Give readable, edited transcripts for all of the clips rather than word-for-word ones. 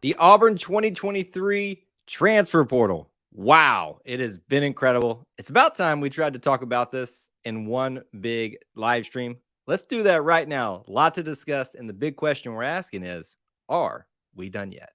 The Auburn 2023 transfer portal. Wow, it has been incredible. It's about time we tried to talk about this in one big live stream. Let's do that right now. A lot to discuss, and the big question we're asking is, are we done yet?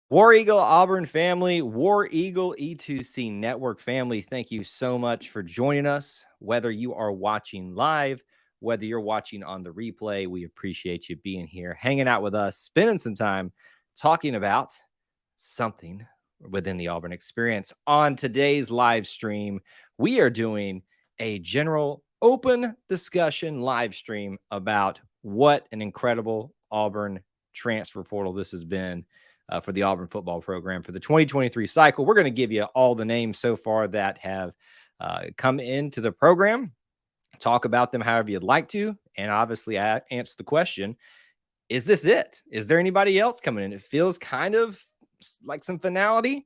War Eagle Auburn family, War Eagle E2C Network family, thank you so much for joining us. Whether you are watching live, whether you're watching on the replay, we appreciate you being here, hanging out with us, spending some time talking about something within the Auburn experience. On today's live stream, we are doing a general open discussion live stream about what an incredible Auburn transfer portal this has been for the Auburn football program for the 2023 cycle. We're going to give you all the names so far that have come into the program, talk about them however you'd like to, and obviously answer the question, is this it? Is there anybody else coming in? It feels kind of like some finality,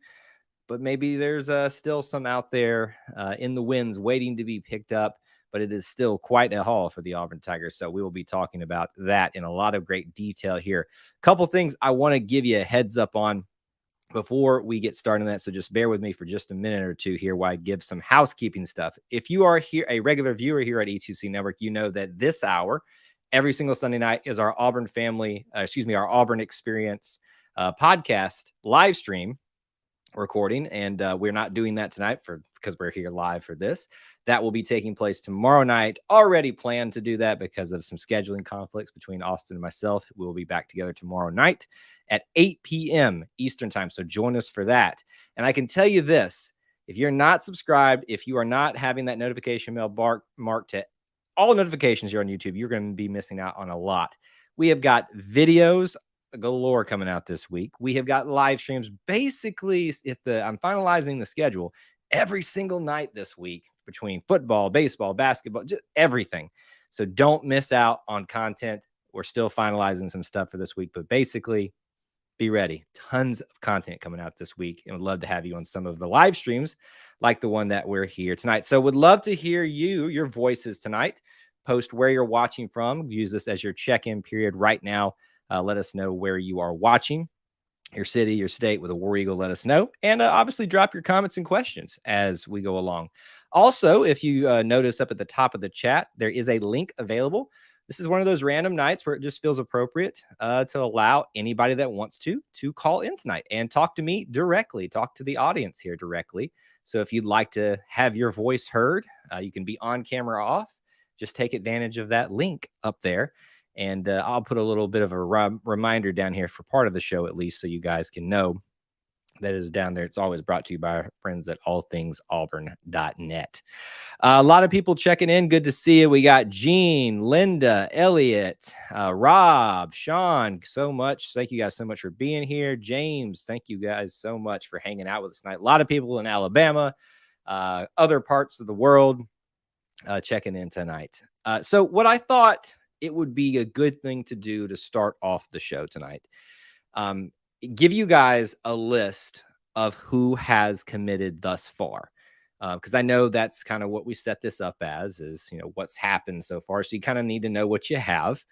but maybe there's still some out there in the winds waiting to be picked up. But it is still quite a haul for the Auburn Tigers. So we will be talking about that in a lot of great detail here. A couple things I want to give you a heads up on before we get started on that. So just bear with me for just a minute or two here while I give some housekeeping stuff. If you are here, a regular viewer here at E2C Network, you know that this hour, every single Sunday night, is our Auburn our Auburn Experience podcast live stream recording, and we're not doing that tonight because we're here live for this. That will be taking place tomorrow night. Already planned to do that because of some scheduling conflicts between Austin and myself. We will be back together tomorrow night at 8 p.m. Eastern time. So join us for that. And I can tell you this, if you're not subscribed, if you are not having that notification bell marked to all notifications here on YouTube, you're going to be missing out on a lot. We have got videos galore coming out this week. We have got live streams. Basically, I'm finalizing the schedule every single night this week between football, baseball, basketball, just everything. So don't miss out on content. We're still finalizing some stuff for this week, but basically be ready. Tons of content coming out this week, and would love to have you on some of the live streams like the one that we're here tonight. So would love to hear your voices tonight. Post where you're watching from. Use this as your check-in period right now. Let us know where you are watching, your city, your state with a War Eagle. Let us know. And obviously drop your comments and questions as we go along. Also, if you notice up at the top of the chat, there is a link available. This is one of those random nights where it just feels appropriate to allow anybody that wants to call in tonight and talk to me directly, talk to the audience here directly. So if you'd like to have your voice heard, you can be on camera off. Just take advantage of that link up there. And I'll put a little bit of a reminder down here for part of the show, at least, so you guys can know that is down there. It's always brought to you by our friends at allthingsauburn.net. A lot of people checking in. Good to see you. We got Gene, Linda, Elliot, Rob, Sean, so much. Thank you guys so much for being here. James, thank you guys so much for hanging out with us tonight. A lot of people in Alabama, other parts of the world checking in tonight. So what I thought it would be a good thing to do to start off the show tonight. Give you guys a list of who has committed thus far. Because I know that's kind of what we set this up as is, what's happened so far. So you kind of need to know what you have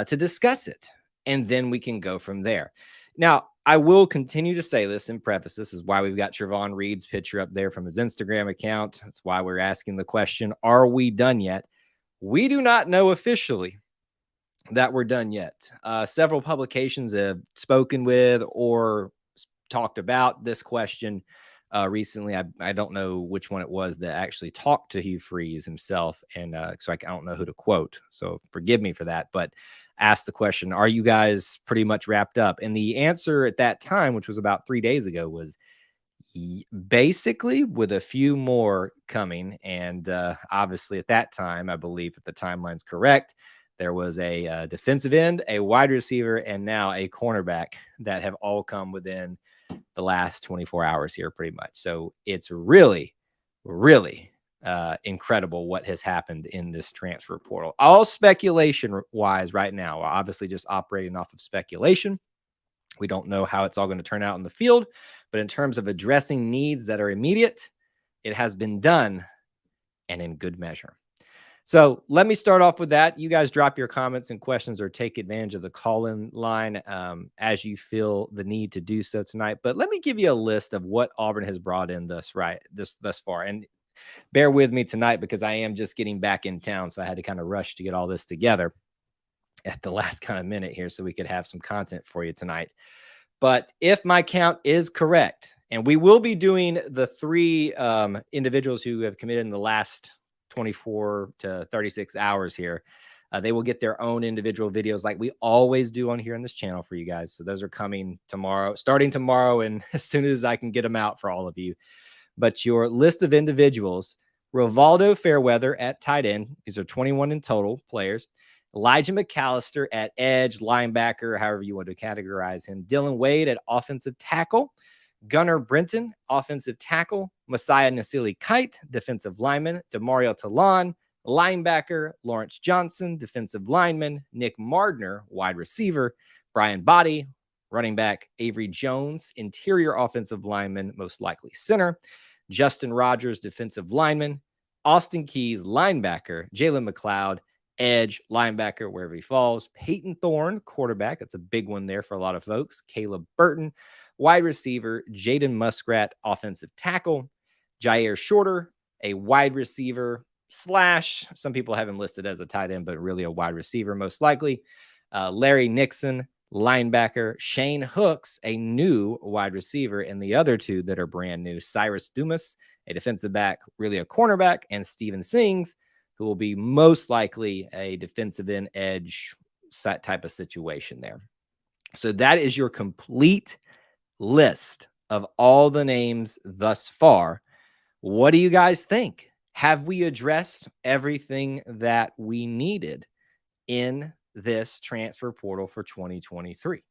to discuss it. And then we can go from there. Now, I will continue to say this and preface this is why we've got Trevon Reed's picture up there from his Instagram account. That's why we're asking the question, are we done yet? We do not know officially that we're done yet. Several publications have spoken with or talked about this question recently. I don't know which one it was that actually talked to Hugh Freeze himself. And so I don't know who to quote. So forgive me for that. But asked the question, are you guys pretty much wrapped up? And the answer at that time, which was about 3 days ago, was basically with a few more coming. And obviously at that time, I believe if the timeline's correct, there was a defensive end, a wide receiver, and now a cornerback that have all come within the last 24 hours here pretty much. So it's really, really incredible what has happened in this transfer portal. All speculation wise right now, we're obviously just operating off of speculation. We don't know how it's all going to turn out in the field, but in terms of addressing needs that are immediate, it has been done and in good measure. So let me start off with that. You guys drop your comments and questions or take advantage of the call-in line as you feel the need to do so tonight. But let me give you a list of what Auburn has brought in thus far. And bear with me tonight because I am just getting back in town. So I had to kind of rush to get all this together at the last kind of minute here so we could have some content for you tonight. But if my count is correct, and we will be doing the three individuals who have committed in the last 24 to 36 hours here, they will get their own individual videos like we always do on here on this channel for you guys. So those are coming tomorrow, starting tomorrow, and as soon as I can get them out for all of you. But your list of individuals, Rivaldo Fairweather at tight end. These are 21 in total players. Elijah McAllister at edge, linebacker, however you want to categorize him. Dylan Wade at offensive tackle. Gunnar Brenton, offensive tackle. Messiah Nasili Kite, defensive lineman. Demario Talon, linebacker. Lawrence Johnson, defensive lineman. Nick Mardner, wide receiver. Brian Body, running back. Avery Jones, interior offensive lineman, most likely center. Justin Rogers, defensive lineman. Austin Keys, linebacker. Jalen McLeod, edge, linebacker, wherever he falls. Peyton Thorne, quarterback. That's a big one there for a lot of folks. Caleb Burton, wide receiver. Jaden Muskrat, offensive tackle. Jair Shorter, a wide receiver slash, some people have him listed as a tight end, but really a wide receiver most likely. Larry Nixon, linebacker. Shane Hooks, a new wide receiver. And the other two that are brand new, Cyrus Dumas, a defensive back, really a cornerback, and Steven Sings, who will be most likely a defensive end edge type of situation there. So that is your complete list of all the names thus far. What do you guys think? Have we addressed everything that we needed in this transfer portal for 2023?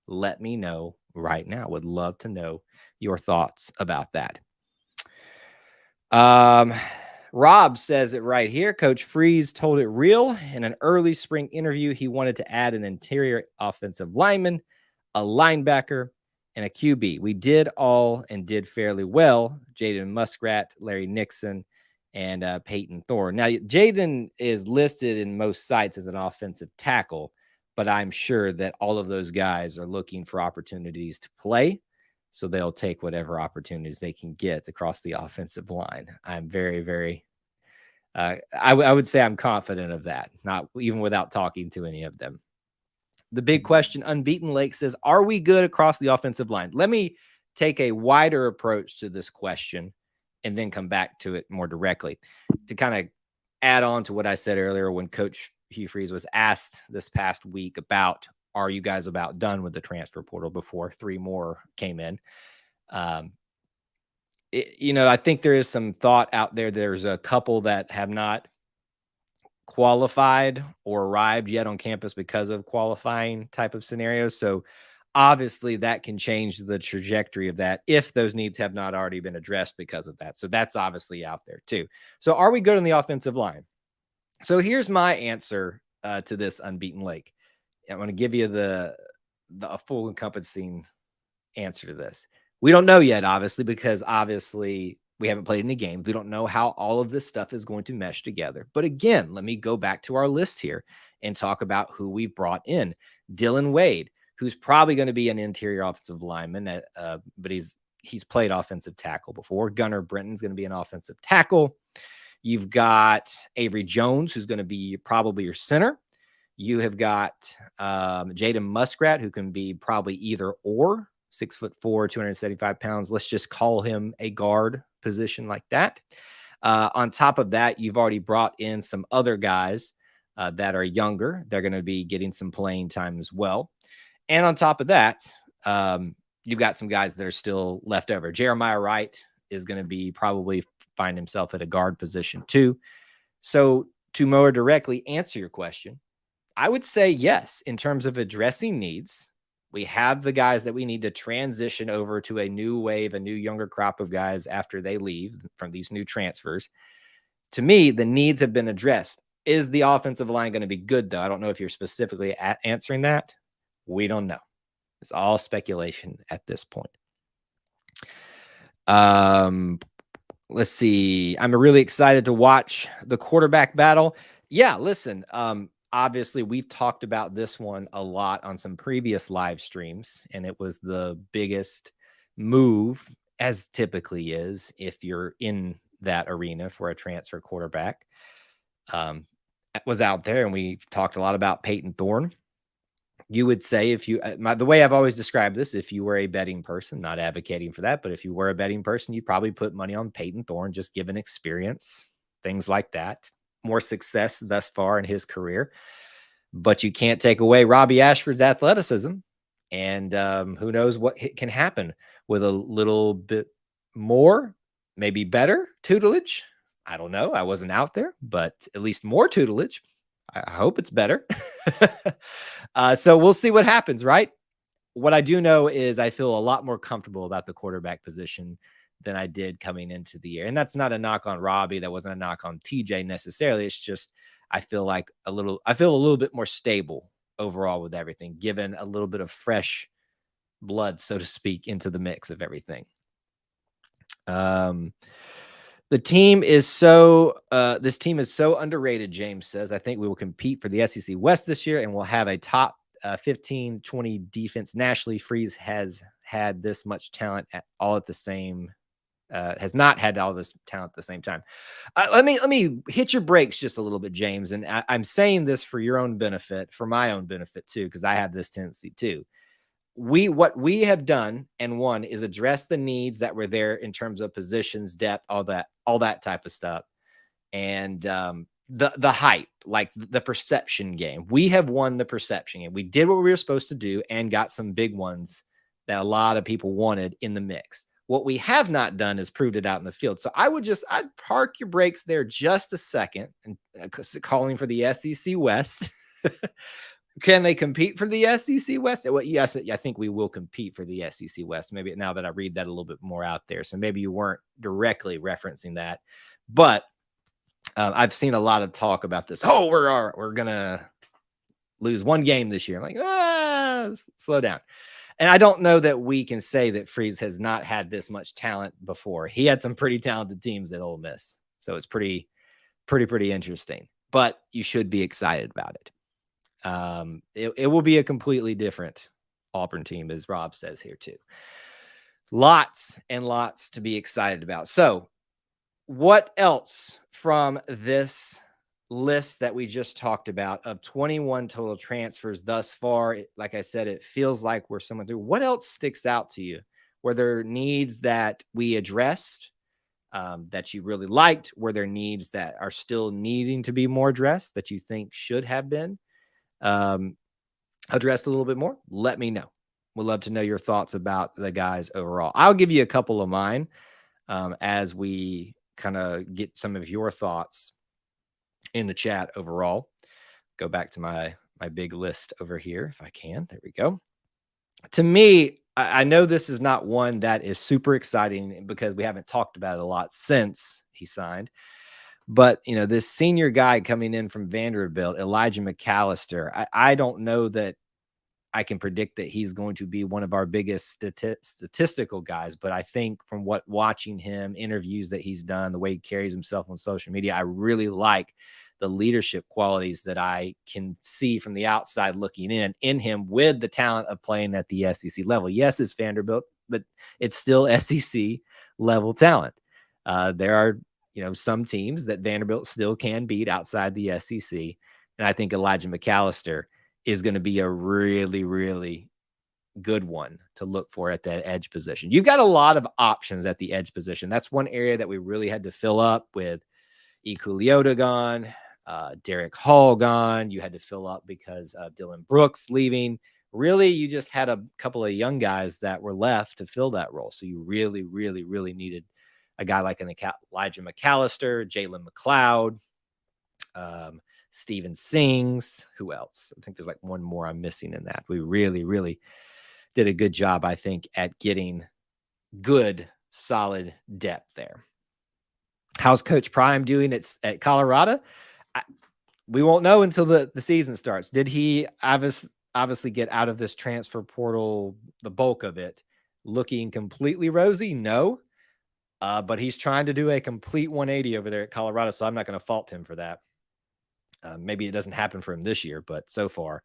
Let me know right now. Would love to know your thoughts about that. Rob says it right here. Coach Freeze told it real. In an early spring interview, he wanted to add an interior offensive lineman, a linebacker, and a QB. We did all and did fairly well. Jaden Muskrat, Larry Nixon, and Peyton Thorne. Now, Jaden is listed in most sites as an offensive tackle, but I'm sure that all of those guys are looking for opportunities to play. So they'll take whatever opportunities they can get across the offensive line. I'm very, very, I would say I'm confident of that, not even without talking to any of them. The big question, Unbeaten Lake says, are we good across the offensive line? Let me take a wider approach to this question and then come back to it more directly to kind of add on to what I said earlier when Coach Hugh Freeze was asked this past week about, are you guys about done with the transfer portal before three more came in? I think there is some thought out there. There's a couple that have not qualified or arrived yet on campus because of qualifying type of scenarios. So obviously that can change the trajectory of that if those needs have not already been addressed because of that. So that's obviously out there too. So are we good on the offensive line? So here's my answer to this, Unbeaten Lake. I'm going to give you the full encompassing answer to this. We don't know yet, obviously, because obviously we haven't played any games. We don't know how all of this stuff is going to mesh together. But again, let me go back to our list here and talk about who we've brought in. Dylan Wade, who's probably going to be an interior offensive lineman, but he's played offensive tackle before. Gunnar Brenton's going to be an offensive tackle. You've got Avery Jones, who's going to be probably your center. You have got Jaden Muskrat, who can be probably either or, 6'4", 275 pounds. Let's just call him a guard position like that. On top of that, you've already brought in some other guys that are younger. They're going to be getting some playing time as well. And on top of that, you've got some guys that are still left over. Jeremiah Wright is going to be probably find himself at a guard position too. So to more directly answer your question, I would say yes, in terms of addressing needs. We have the guys that we need to transition over to a new wave, a new younger crop of guys after they leave from these new transfers. To me, the needs have been addressed. Is the offensive line going to be good, though? I don't know if you're specifically answering that. We don't know. It's all speculation at this point. Let Let's see. I'm really excited to watch the quarterback battle. Yeah, listen, obviously we've talked about this one a lot on some previous live streams, and it was the biggest move, as typically is if you're in that arena for a transfer quarterback. Was out there, and we talked a lot about Peyton Thorne. You would say if you the way I've always described this, if you were a betting person, not advocating for that, but if you were a betting person, you'd probably put money on Peyton Thorne, just given experience, things like that. More success thus far in his career. But you can't take away Robbie Ashford's athleticism. And who knows what can happen with a little bit more, maybe better tutelage. I don't know. I wasn't out there, but at least more tutelage. I hope it's better. So we'll see what happens, right? What I do know is I feel a lot more comfortable about the quarterback position than I did coming into the year. And that's not a knock on Robbie. That wasn't a knock on TJ necessarily. It's just I feel a little bit more stable overall with everything, given a little bit of fresh blood, so to speak, into the mix of everything. This team is so underrated, James says. I think we will compete for the SEC West this year and we'll have a top 15-20 defense nationally. Freeze has had this much talent has not had all this talent at the same time. Let me hit your brakes just a little bit, James. And I'm saying this for your own benefit, for my own benefit too, because I have this tendency too. What we have done and one is address the needs that were there in terms of positions, depth, all that type of stuff. And the hype, like the perception game. We have won the perception game. We did what we were supposed to do and got some big ones that a lot of people wanted in the mix. What we have not done is proved it out in the field. So I'd park your brakes there just a second and calling for the SEC West. Can they compete for the SEC West? Well, yes, I think we will compete for the SEC West. Maybe now that I read that a little bit more out there. So maybe you weren't directly referencing that, but I've seen a lot of talk about this. Oh, we're going to lose one game this year. I'm like, slow down. And I don't know that we can say that Freeze has not had this much talent before. He had some pretty talented teams at Ole Miss. So it's pretty interesting, but you should be excited about it. It will be a completely different Auburn team, as Rob says here too. Lots and lots to be excited about. So what else from this list that we just talked about of 21 total transfers thus far? Like I said, it feels like we're somewhere through. What else sticks out to you? Were there needs that we addressed that you really liked? Were there needs that are still needing to be more addressed that you think should have been addressed a little bit more? Let me know. We'd love to know your thoughts about the guys overall. I'll give you a couple of mine as we kind of get some of your thoughts in the chat overall. Go back to my big list over here if I can. There we go. To me, I know this is not one that is super exciting because we haven't talked about it a lot since he signed. But, this senior guy coming in from Vanderbilt, Elijah McAllister, I don't know that I can predict that he's going to be one of our biggest statistical guys. But I think from watching him, interviews that he's done, the way he carries himself on social media, I really like the leadership qualities that I can see from the outside looking in him with the talent of playing at the SEC level. Yes, it's Vanderbilt, but it's still SEC level talent. There are some teams that Vanderbilt still can beat outside the SEC. And I think Elijah McAllister is going to be a really, really good one to look for at that edge position. You've got a lot of options at the edge position. That's one area that we really had to fill up with Ikuliota gone, Derek Hall gone. You had to fill up because of Dylan Brooks leaving. Really, you just had a couple of young guys that were left to fill that role. So you really, really, really needed a guy like Elijah McAllister, Jalen McLeod, Steven Sings. Who else? I think there's like one more I'm missing in that. We really, really did a good job, I think, at getting good, solid depth there. How's Coach Prime doing at Colorado? We won't know until the season starts. Did he obviously get out of this transfer portal, the bulk of it, looking completely rosy? No. But he's trying to do a complete 180 over there at Colorado, so I'm not going to fault him for that. Maybe it doesn't happen for him this year, but so far,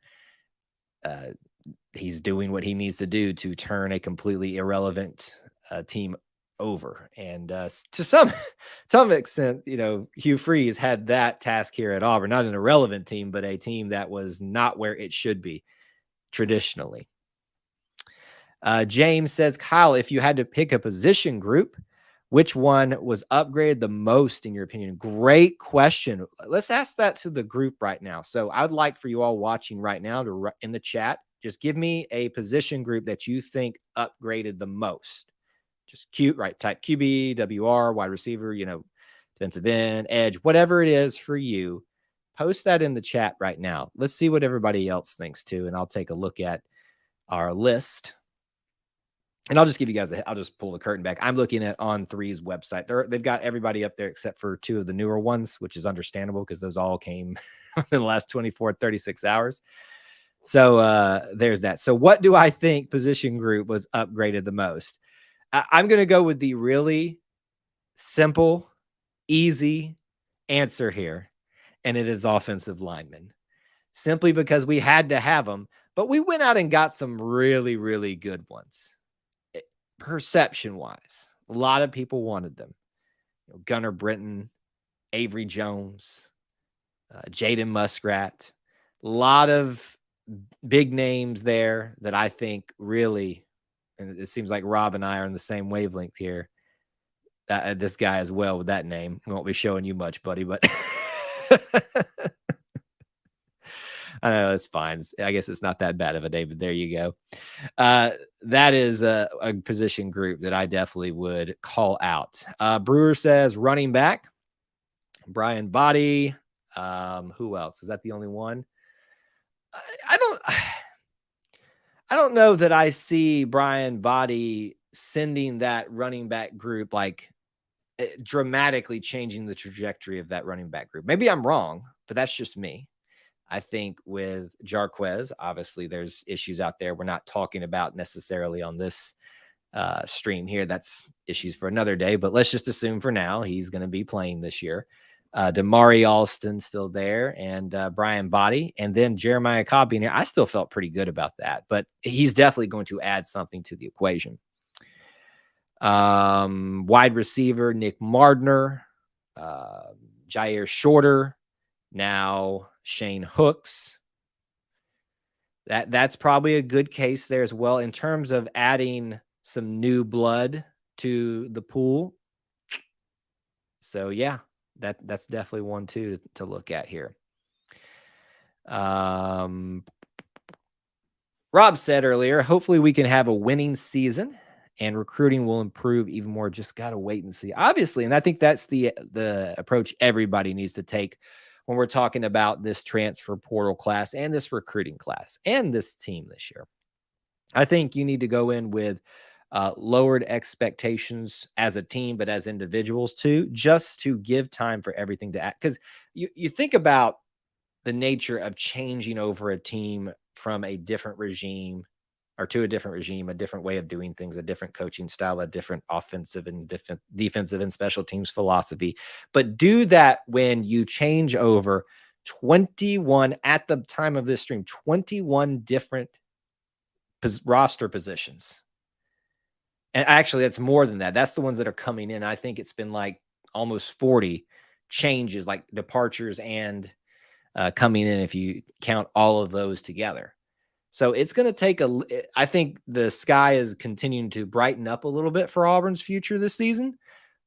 he's doing what he needs to do to turn a completely irrelevant team over. And to some extent, Hugh Freeze had that task here at Auburn, not an irrelevant team, but a team that was not where it should be traditionally. James says, Kyle, if you had to pick a position group, which one was upgraded the most in your opinion? Great question. Let's ask that to the group right now. So I'd like for you all watching right now to in the chat, just give me a position group that you think upgraded the most. Just type QB, WR, wide receiver, defensive end, edge, whatever it is for you. Post that in the chat right now. Let's see what everybody else thinks too. And I'll take a look at our list. And I'll just give you guys I'll just pull the curtain back. I'm looking at On3's website. They've got everybody up there except for 2 of the newer ones, which is understandable because those all came in the last 24, 36 hours. So there's that. So what do I think position group was upgraded the most? I'm going to go with the really simple, easy answer here. And it is offensive linemen. Simply because we had to have them, but we went out and got some really, really good ones. Perception-wise, a lot of people wanted them. Gunnar Britton, Avery Jones, Jaden Muskrat, a lot of big names there that I think really, and it seems like Rob and I are on the same wavelength here. This guy as well with that name. We won't be showing you much, buddy, but I know it's fine. I guess it's not that bad of a day, but there you go. That is a position group that I definitely would call out. Brewer says running back, Brian Body. Who else? Is that the only one? I don't know that I see Brian Body sending that running back group like dramatically changing the trajectory of that running back group. Maybe I'm wrong, but that's just me. I think with Jarquez, obviously there's issues out there we're not talking about necessarily on this stream here. That's issues for another day, but let's just assume for now he's going to be playing this year. Damari Alston still there, and Brian Body, and then Jeremiah Cobb being here. I still felt pretty good about that, but he's definitely going to add something to the equation. Wide receiver Nick Mardner, Jair Shorter, now Shane Hooks. That's probably a good case there as well in terms of adding some new blood to the pool. So yeah, that's definitely one too to look at here. Rob said earlier, hopefully we can have a winning season and recruiting will improve even more. Just got to wait and see, obviously. And I think that's the approach everybody needs to take when we're talking about this transfer portal class and this recruiting class and this team this year. I think you need to go in with lowered expectations as a team, but as individuals too, just to give time for everything to act. Because you think about the nature of changing over a team from a different regime or to a different regime, a different way of doing things, a different coaching style, a different offensive and defensive and special teams philosophy. But do that when you change over 21 at the time of this stream, 21 different roster positions. And actually, that's more than that. That's the ones that are coming in. I think it's been like almost 40 changes, like departures and coming in, if you count all of those together. So it's going to take I think the sky is continuing to brighten up a little bit for Auburn's future this season,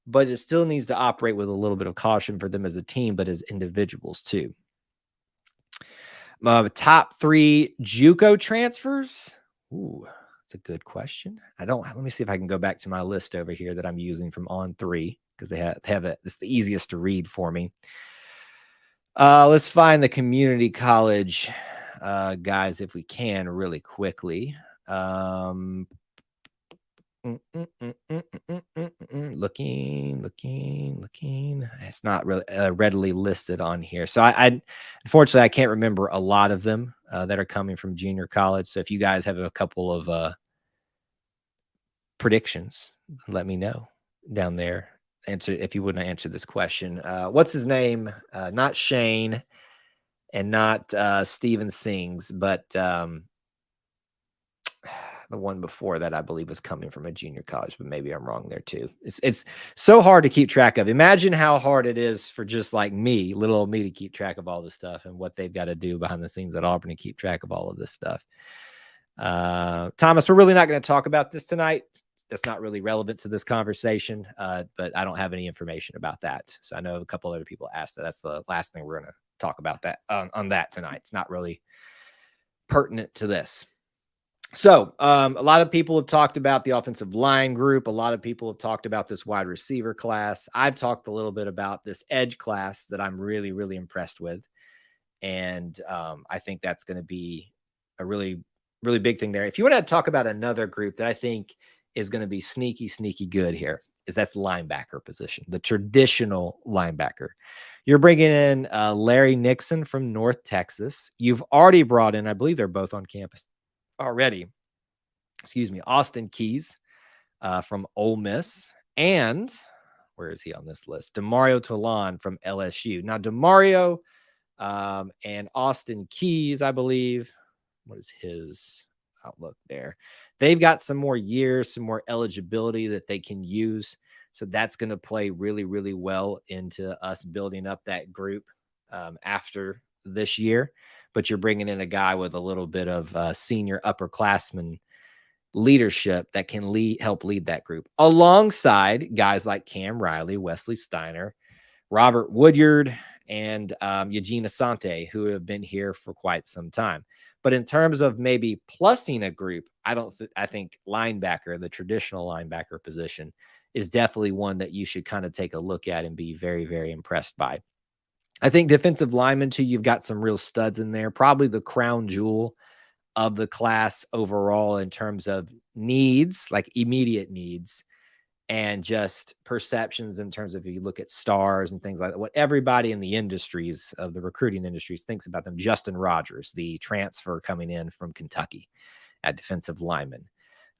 but it still needs to operate with a little bit of caution for them as a team, but as individuals too. Top 3 JUCO transfers. Ooh, that's a good question. Let me see if I can go back to my list over here that I'm using from On3 because they have it. It's the easiest to read for me. Let's find the community college guys if we can really quickly. Looking. It's not really readily listed on here. So I unfortunately I can't remember a lot of them that are coming from junior college. So if you guys have a couple of predictions, let me know. down there. Answer if you wouldn't answer this question. What's his name? Not Shane and not Steven Sings, but the one before that, I believe, was coming from a junior college, but maybe I'm wrong there too. It's so hard to keep track of. Imagine how hard it is for just like me, little old me, to keep track of all this stuff and what they've got to do behind the scenes at Auburn to keep track of all of this stuff. Thomas, we're really not going to talk about this tonight. That's not really relevant to this conversation, but I don't have any information about that. So I know a couple other people asked that. That's the last thing we're going to talk about that on that tonight. It's not really pertinent to this. So a lot of people have talked about the offensive line group. A lot of people have talked about this wide receiver class. I've talked a little bit about this edge class that I'm really, really impressed with. And I think that's going to be a really, really big thing there. If you want to talk about another group that I think is going to be sneaky, sneaky good here, is that's the linebacker position, the traditional linebacker. You're bringing in Larry Nixon from North Texas. You've already brought in, I believe they're both on campus already, Austin Keys from Ole Miss. And where is he on this list? Demario Tolan from LSU. Now, Demario and Austin Keys, I believe, what is his outlook there? They've got some more years, some more eligibility that they can use. So that's going to play really, really well into us building up that group after this year. But you're bringing in a guy with a little bit of senior upperclassman leadership that can help lead that group alongside guys like Cam Riley, Wesley Steiner, Robert Woodyard, and Eugene Asante, who have been here for quite some time. But in terms of maybe plussing a group, I think linebacker, the traditional linebacker position, is definitely one that you should kind of take a look at and be very, very impressed by. I think defensive linemen too, you've got some real studs in there, probably the crown jewel of the class overall in terms of needs, like immediate needs, and just perceptions in terms of if you look at stars and things like that, what everybody in the industries of the recruiting industries thinks about them. Justin Rogers, the transfer coming in from Kentucky at defensive lineman.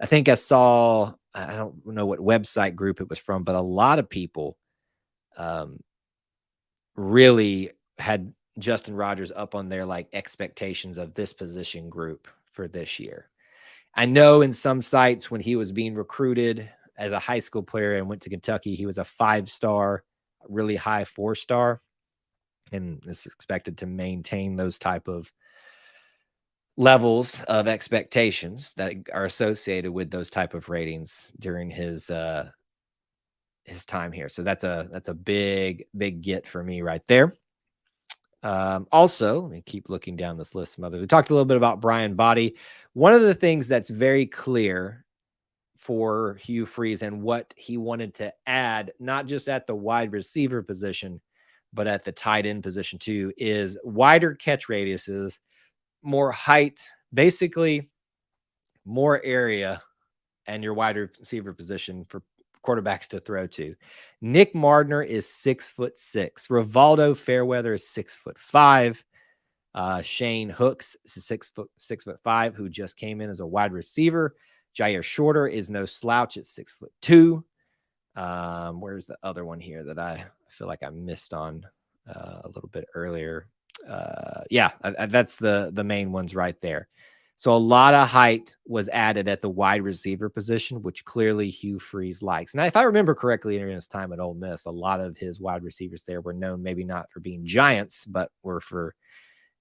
I think I saw, I don't know what website group it was from, but a lot of people really had Justin Rogers up on their like expectations of this position group for this year. I know in some sites when he was being recruited as a high school player and went to Kentucky, he was a 5-star, really high 4-star, and is expected to maintain those type of levels of expectations that are associated with those type of ratings during his time here. So that's a big, big get for me right there. Also, let me keep looking down this list. We talked a little bit about Brian Body. One of the things that's very clear for Hugh Freeze and what he wanted to add, not just at the wide receiver position, but at the tight end position too, is wider catch radiuses, more height, basically more area, and your wide receiver position for quarterbacks to throw to. Nick Mardner is 6'6". Rivaldo Fairweather is 6'5". Shane Hooks is 6'5", who just came in as a wide receiver. Jair Shorter is no slouch at 6'2". Where's the other one here that I feel like I missed on a little bit earlier? That's the main ones right there. So a lot of height was added at the wide receiver position, which clearly Hugh Freeze likes. Now, if I remember correctly, during his time at Ole Miss, a lot of his wide receivers there were known maybe not for being giants, but were for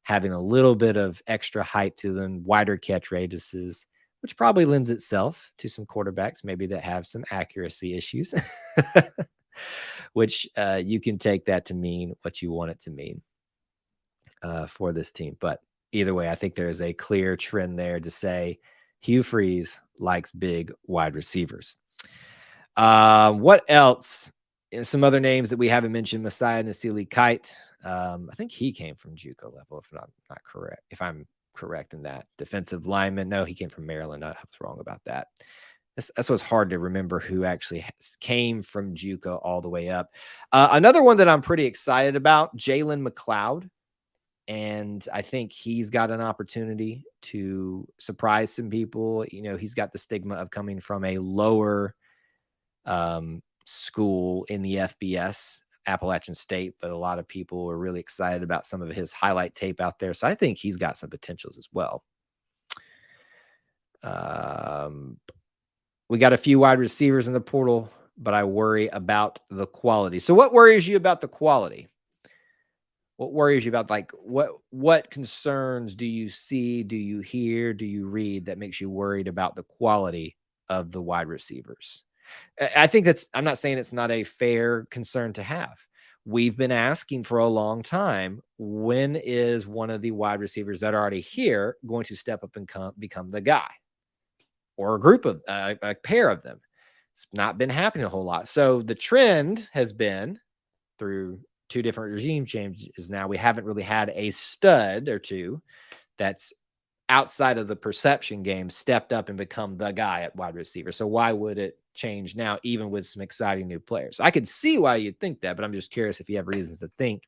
having a little bit of extra height to them, wider catch radiuses, which probably lends itself to some quarterbacks maybe that have some accuracy issues, which you can take that to mean what you want it to mean for this team. But either way, I think there is a clear trend there to say Hugh Freeze likes big wide receivers. What else? Some other names that we haven't mentioned: Messiah Nasili Kite. I think he came from JUCO level, if I'm not correct. If I'm correct in that. Defensive lineman. No, he came from Maryland. I was wrong about that. That's what's hard to remember who actually came from JUCO all the way up. Another one that I'm pretty excited about, Jalen McLeod. And I think he's got an opportunity to surprise some people. You know, he's got the stigma of coming from a lower school in the FBS, Appalachian State, but a lot of people were really excited about some of his highlight tape out there. So I think he's got some potentials as well. We got a few wide receivers in the portal, but I worry about the quality. So what worries you about the quality? What worries you about, like, what concerns do you see, do you hear, do you read that makes you worried about the quality of the wide receivers? I think I'm not saying it's not a fair concern to have. We've been asking for a long time, when is one of the wide receivers that are already here going to step up and become the guy, or a group of a pair of them? It's not been happening a whole lot. So the trend has been, through 2 different regime changes now, we haven't really had a stud or two that's outside of the perception game stepped up and become the guy at wide receiver. So why would it change now, even with some exciting new players? I could see why you'd think that, but I'm just curious if you have reasons to think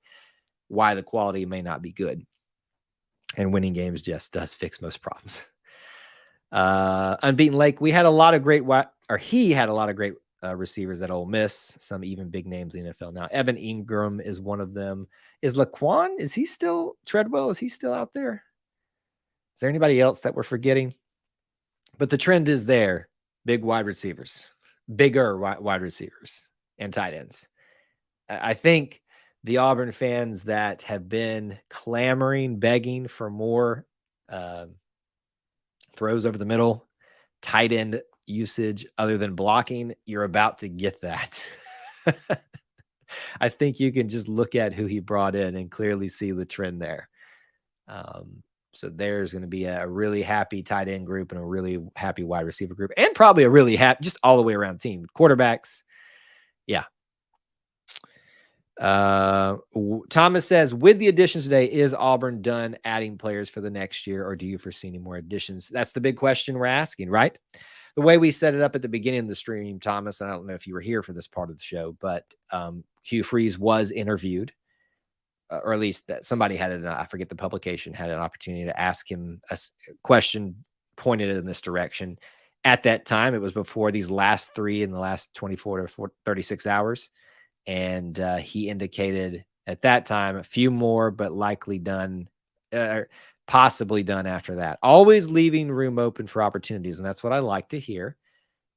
why the quality may not be good. And winning games just does fix most problems. Unbeaten Lake, he had a lot of great receivers at Ole Miss, some even big names in the NFL now. Evan Ingram is one of them. Is Laquan, Treadwell, is he still out there? Is there anybody else that we're forgetting? But the trend is there. Bigger wide receivers, and tight ends. I think the Auburn fans that have been clamoring, begging for more throws over the middle, tight end usage other than blocking, you're about to get that. I think you can just look at who he brought in and clearly see the trend there. So there's going to be a really happy tight end group and a really happy wide receiver group, and probably a really happy, just all the way around team. Quarterbacks. Yeah. Thomas says, with the additions today, is Auburn done adding players for the next year, or do you foresee any more additions? That's the big question we're asking, right? The way we set it up at the beginning of the stream, Thomas, and I don't know if you were here for this part of the show, but Hugh Freeze was interviewed, or at least that somebody had it. I forget the publication had an opportunity to ask him a question pointed in this direction. At that time, it was before these last 3 in the last 24 to 36 hours. And he indicated at that time a few more, but likely done, possibly done after that. Always leaving room open for opportunities. And that's what I like to hear.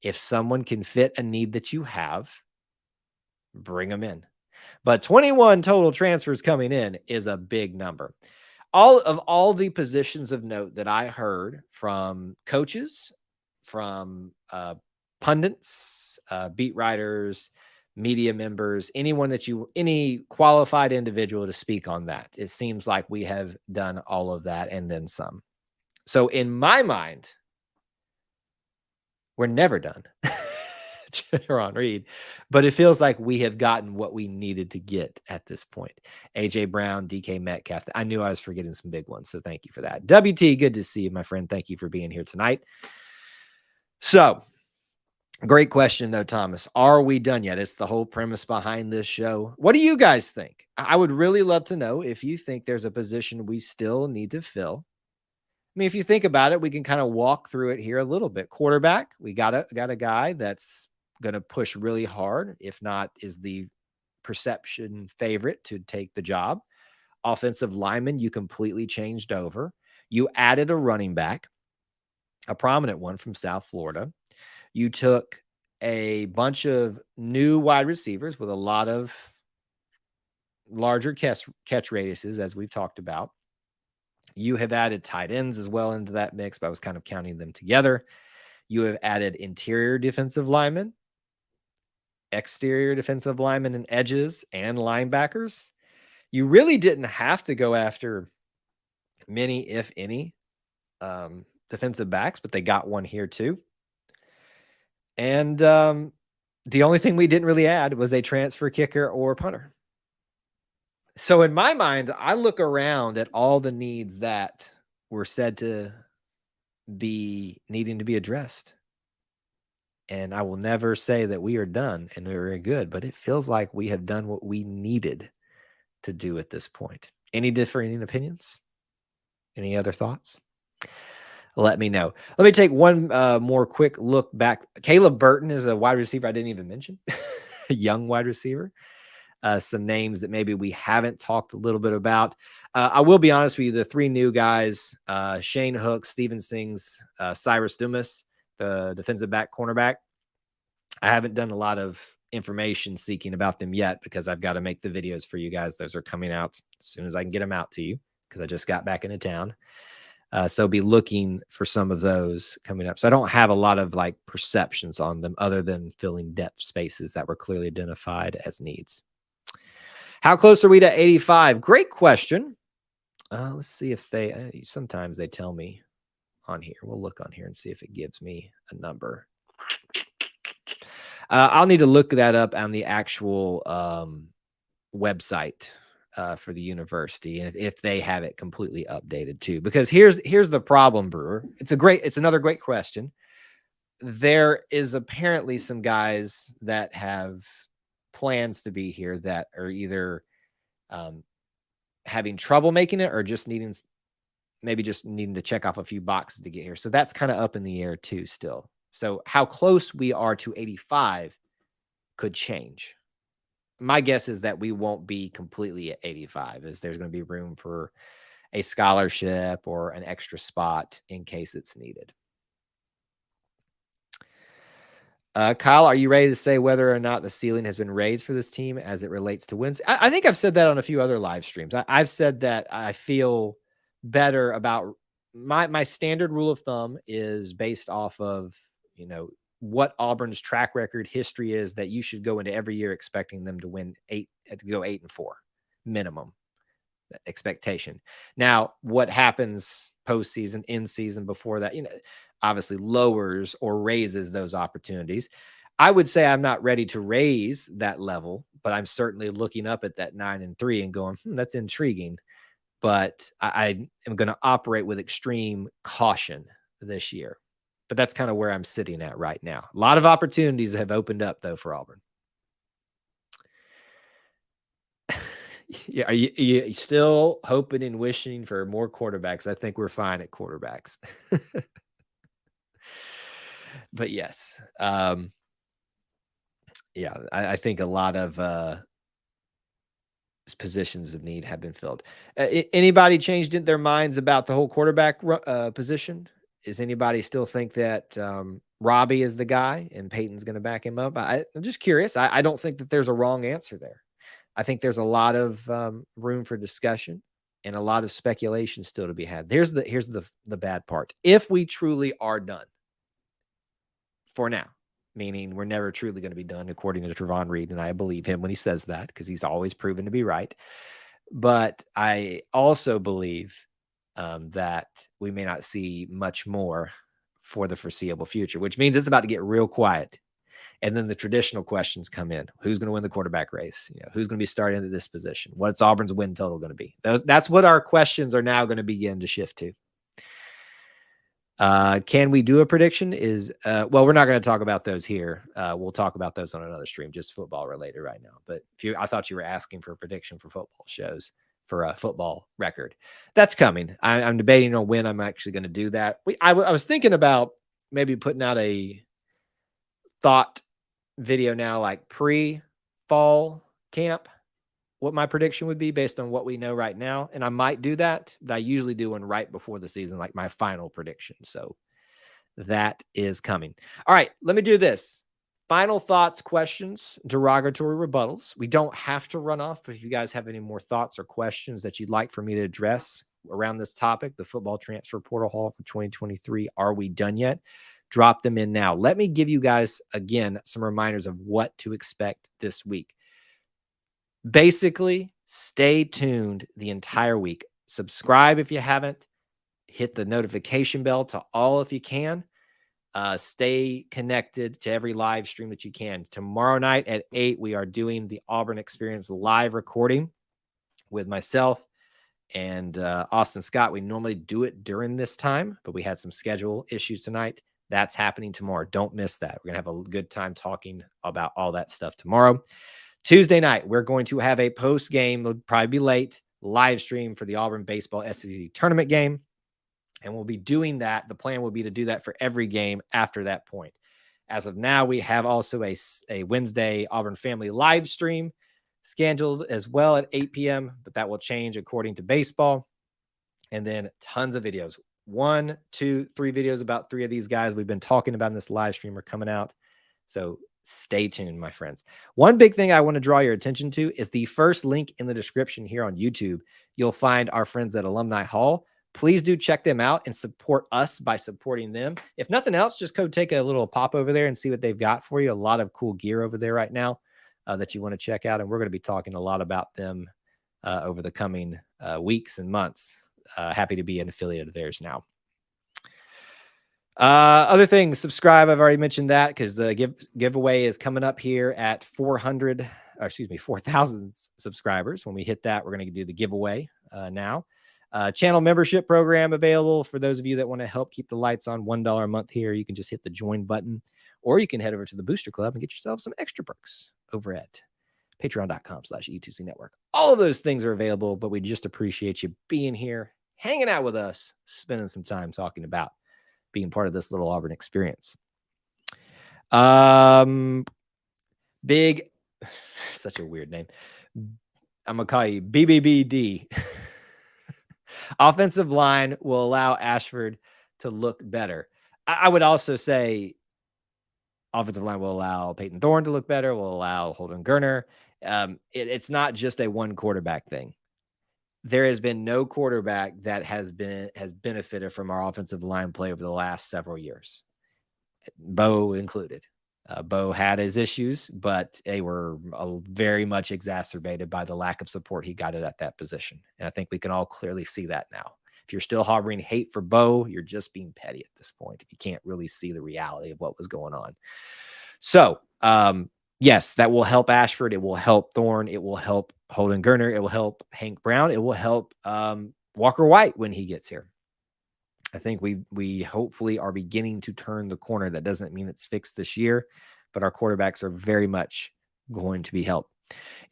If someone can fit a need that you have, bring them in. But 21 total transfers coming in is a big number. All the positions of note that I heard from coaches, from pundits, beat writers, media members, any qualified individual to speak on that, it seems like we have done all of that and then some. So in my mind, we're never done. Ron Reed, but it feels like we have gotten what we needed to get at this point. AJ Brown, DK Metcalf. I knew I was forgetting some big ones, so thank you for that. WT, good to see you, my friend. Thank you for being here tonight. So, great question, though, Thomas. Are we done yet? It's the whole premise behind this show. What do you guys think? I would really love to know if you think there's a position we still need to fill. I mean, if you think about it, we can kind of walk through it here a little bit. Quarterback, we got a guy that's going to push really hard, if not is the perception favorite to take the job. Offensive lineman, you completely changed over. You added a running back, a prominent one from South Florida. You took a bunch of new wide receivers with a lot of larger catch radiuses, as we've talked about. You have added tight ends as well into that mix, but I was kind of counting them together. You have added interior defensive linemen, exterior defensive linemen and edges, and linebackers. You really didn't have to go after many, if any, defensive backs, but they got one here too. And the only thing we didn't really add was a transfer kicker or punter. So in my mind, I look around at all the needs that were said to be needing to be addressed. And I will never say that we are done and we're good, but it feels like we have done what we needed to do at this point. Any differing opinions? Any other thoughts? Let me know. Let me take one more quick look back. Caleb Burton is a wide receiver I didn't even mention. young wide receiver. Some names that maybe we haven't talked a little bit about. I will be honest with you, the three new guys, Shane Hook, Steven Sings, Cyrus Dumas, the defensive back cornerback. I haven't done a lot of information seeking about them yet because I've got to make the videos for you guys. Those are coming out as soon as I can get them out to you because I just got back into town. So be looking for some of those coming up. So I don't have a lot of like perceptions on them other than filling depth spaces that were clearly identified as needs. How close are we to 85? Great question. Let's see if they, sometimes they tell me on here. We'll look on here and see if it gives me a number. I'll need to look that up on the actual website for the university, and if they have it completely updated too. Because here's the problem, Brewer. It's another great question. There is apparently some guys that have plans to be here that are either having trouble making it or just needing to check off a few boxes to get here. So that's kind of up in the air too still. So how close we are to 85 could change. My guess is that we won't be completely at 85, as there's going to be room for a scholarship or an extra spot in case it's needed. Kyle, are you ready to say whether or not the ceiling has been raised for this team as it relates to wins? I think I've said that on a few other live streams. I've said that I feel better about my standard rule of thumb is based off of, what Auburn's track record history is, that you should go into every year expecting them to win 8-4 minimum expectation. Now, what happens postseason, in season before that, obviously lowers or raises those opportunities. I would say I'm not ready to raise that level, but I'm certainly looking up at that 9-3 and going, that's intriguing. But I am going to operate with extreme caution this year. But that's kind of where I'm sitting at right now. A lot of opportunities have opened up, though, for Auburn. Yeah, are you still hoping and wishing for more quarterbacks? I think we're fine at quarterbacks. But yes, I think a lot of positions of need have been filled. Anybody changed their minds about the whole quarterback position? Does anybody still think that Robbie is the guy and Peyton's going to back him up? I'm just curious. I don't think that there's a wrong answer there. I think there's a lot of room for discussion and a lot of speculation still to be had. Here's the bad part. If we truly are done for now, meaning we're never truly going to be done, according to Trevon Reed, and I believe him when he says that because he's always proven to be right. But I also believe that we may not see much more for the foreseeable future, which means it's about to get real quiet. And then the traditional questions come in. Who's going to win the quarterback race? Who's going to be starting at this position? What's Auburn's win total going to be? That's what our questions are now going to begin to shift to. Can we do a prediction? Well, we're not going to talk about those here. We'll talk about those on another stream, just football related right now. But I thought you were asking for a prediction for football shows for a football record. That's coming. I'm debating on when I'm actually going to do that. I was thinking about maybe putting out a thought video now, like pre-fall camp, what my prediction would be based on what we know right now. And I might do that, but I usually do one right before the season, like my final prediction. So that is coming. All right, let me do this. Final thoughts, questions, derogatory rebuttals. We don't have to run off. If you guys have any more thoughts or questions that you'd like for me to address around this topic, the football transfer portal haul for 2023, are we done yet? Drop them in now. Let me give you guys, again, some reminders of what to expect this week. Basically, stay tuned the entire week. Subscribe if you haven't. Hit the notification bell to all if you can. Stay connected to every live stream that you can. Tomorrow night at 8, we are doing the Auburn Experience live recording with myself and Austin Scott. We normally do it during this time, but we had some schedule issues tonight. That's happening tomorrow. Don't miss that. We're going to have a good time talking about all that stuff tomorrow. Tuesday night, we're going to have a post-game, it'll probably be late, live stream for the Auburn Baseball SEC Tournament game. And we'll be doing that. The plan will be to do that for every game after that point. As of now, we have also a Wednesday Auburn Family live stream scheduled as well at 8 p.m., but that will change according to baseball. And then tons of videos. 1, 2, 3 videos about 3 of these guys we've been talking about in this live stream are coming out. So stay tuned, my friends. One big thing I want to draw your attention to is the first link in the description here on YouTube. You'll find our friends at Alumni Hall. Please do check them out and support us by supporting them. If nothing else, just go take a little pop over there and see what they've got for you. A lot of cool gear over there right now that you want to check out. And we're going to be talking a lot about them over the coming weeks and months. Happy to be an affiliate of theirs now. Other things, subscribe. I've already mentioned that because the giveaway is coming up here at 4,000 subscribers. When we hit that, we're going to do the giveaway now. Channel membership program available for those of you that want to help keep the lights on. $1 a month here. You can just hit the join button, or you can head over to the Booster Club and get yourself some extra perks over at patreon.com/E2C Network. All of those things are available, but we just appreciate you being here, hanging out with us, spending some time talking about being part of this little Auburn experience. Big, such a weird name. I'm going to call you BBBD. Offensive line will allow Ashford to look better. I would also say offensive line will allow Peyton Thorne to look better, will allow Holden Geriner. It's not just a one quarterback thing. There has been no quarterback that has benefited from our offensive line play over the last several years, Bo included. Bo had his issues, but they were very much exacerbated by the lack of support he got at that position. And I think we can all clearly see that now. If you're still harboring hate for Bo, you're just being petty at this point. If you can't really see the reality of what was going on. So, yes, that will help Ashford. It will help Thorne. It will help Holden Geriner. It will help Hank Brown. It will help Walker White when he gets here. I think we hopefully are beginning to turn the corner. That doesn't mean it's fixed this year, but our quarterbacks are very much going to be helped.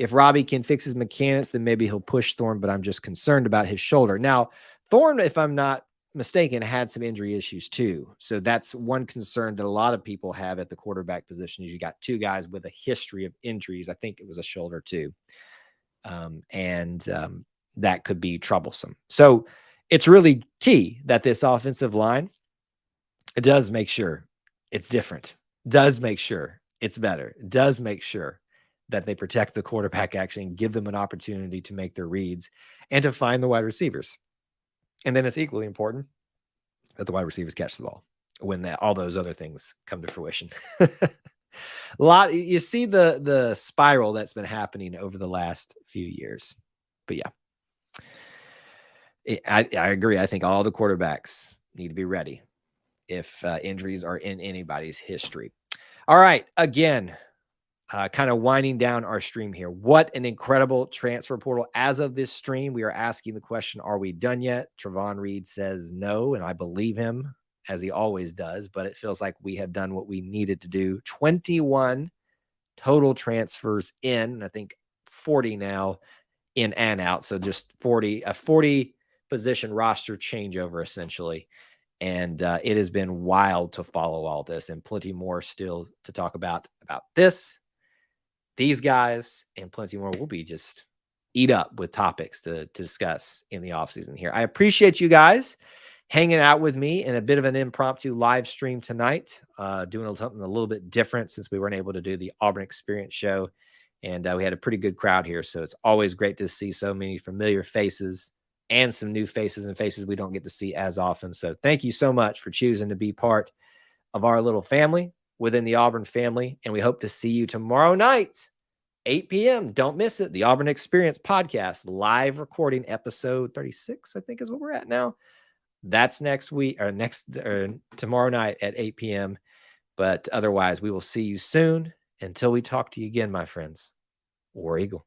If Robbie can fix his mechanics, then maybe he'll push Thorne, but I'm just concerned about his shoulder. Now, Thorne, if I'm not mistaken, had some injury issues too. So that's one concern that a lot of people have at the quarterback position is you got 2 guys with a history of injuries. I think it was a shoulder too. That could be troublesome. So it's really key that this offensive line, it does make sure it's different, does make sure it's better, does make sure that they protect the quarterback action and give them an opportunity to make their reads and to find the wide receivers. And then it's equally important that the wide receivers catch the ball when all those other things come to fruition. You see the spiral that's been happening over the last few years. But yeah, I agree. I think all the quarterbacks need to be ready if injuries are in anybody's history. All right. Again, kind of winding down our stream here. What an incredible transfer portal. As of this stream, we are asking the question, are we done yet? Trevon Reed says no, and I believe him, as he always does, but it feels like we have done what we needed to do. 21 total transfers in, I think 40 now in and out. So just 40 position roster changeover essentially. And it has been wild to follow all this, and plenty more still to talk about this, these guys, and plenty more. We'll be just eat up with topics to discuss in the offseason here. I appreciate you guys hanging out with me in a bit of an impromptu live stream tonight, doing something a little bit different since we weren't able to do the Auburn Experience show. And we had a pretty good crowd here. So it's always great to see so many familiar faces and some new faces and faces we don't get to see as often. So thank you so much for choosing to be part of our little family within the Auburn family. And we hope to see you tomorrow night, 8 p.m. Don't miss it. The Auburn Experience podcast, live recording episode 36, I think is what we're at now. That's next week or tomorrow night at 8 p.m. But otherwise, we will see you soon. Until we talk to you again, my friends, War Eagle.